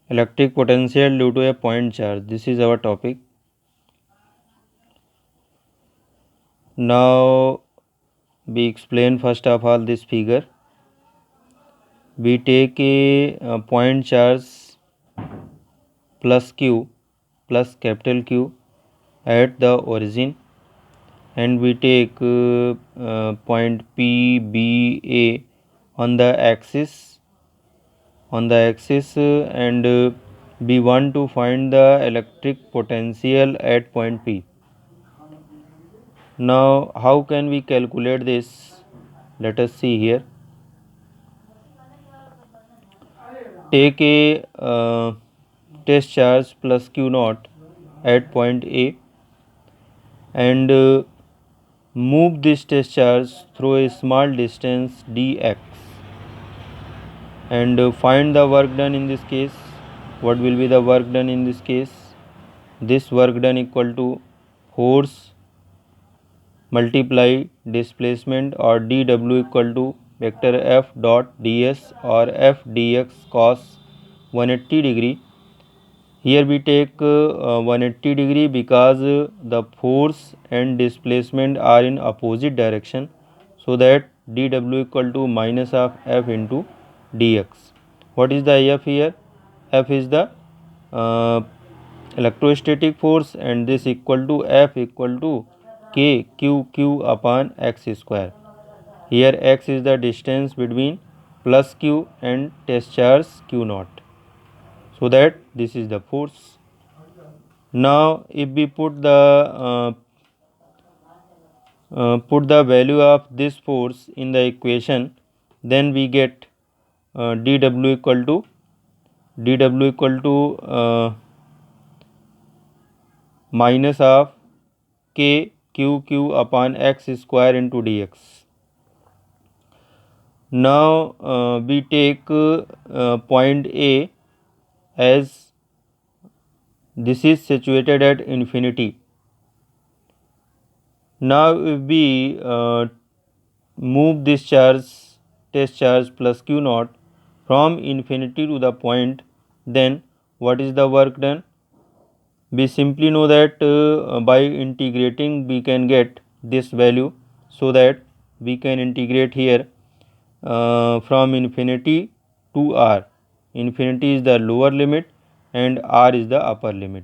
Electric potential due to a point charge. This is our topic. Now we explain first of all this figure. We take a point charge plus Q plus capital Q at the origin, and we take point P, B, A on the axis and we want to find the electric potential at point P. Now how can we calculate this? Let us see here. Take a test charge plus Q naught at point A and move this test charge through a small distance dx and find the work done in this case. What will be the work done in this case? This work done equal to force multiply displacement, or dw equal to vector f dot ds or f dx cos 180 degree. Here we take 180 degree because the force and displacement are in opposite direction, so that dw equal to minus of f into dx. What is the f here? F is the electrostatic force, and this equal to f equal to k q upon x square. Here x is the distance between plus q and test charge q naught, so that this is the force. Now if we put the value of this force in the equation, then we get dw equal to minus of k q upon x square into dx. Now we take point A as this is situated at infinity. Now if we move this test charge plus q naught from infinity to the point, then what is the work done? We simply know that by integrating we can get this value, so that we can integrate here from infinity to r. Infinity is the lower limit and r is the upper limit.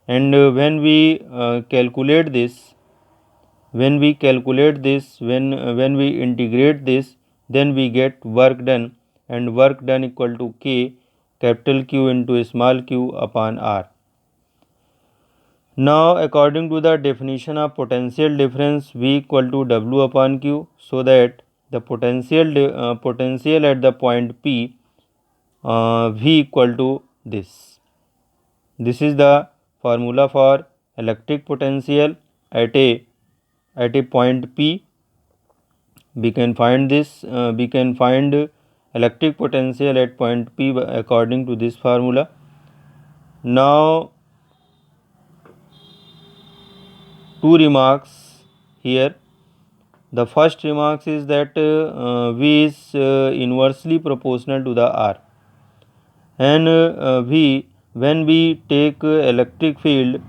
And when we calculate this, when we integrate this, then we get work done, and work done equal to k capital Q into small q upon r. Now according to the definition of potential difference, V equal to W upon Q, so that the potential at the point P, V equal to this. This is the formula for electric potential at a point P. We can find electric potential at point P according to this formula. Now two remarks here. The first remark is that V is inversely proportional to the R, and V, when we take electric field,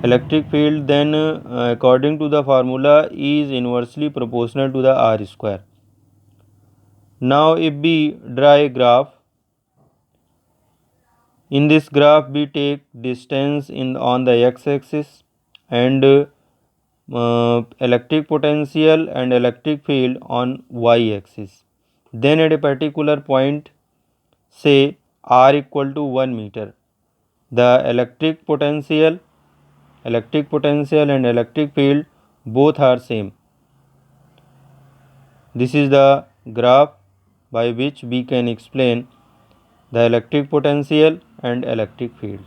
then according to the formula E is inversely proportional to the R square. Now if we draw a graph, in this graph we take distance on the x-axis and electric potential and electric field on y-axis. Then at a particular point, say r equal to 1 meter, the electric potential and electric field both are same. This is the graph by which we can explain the electric potential and electric field.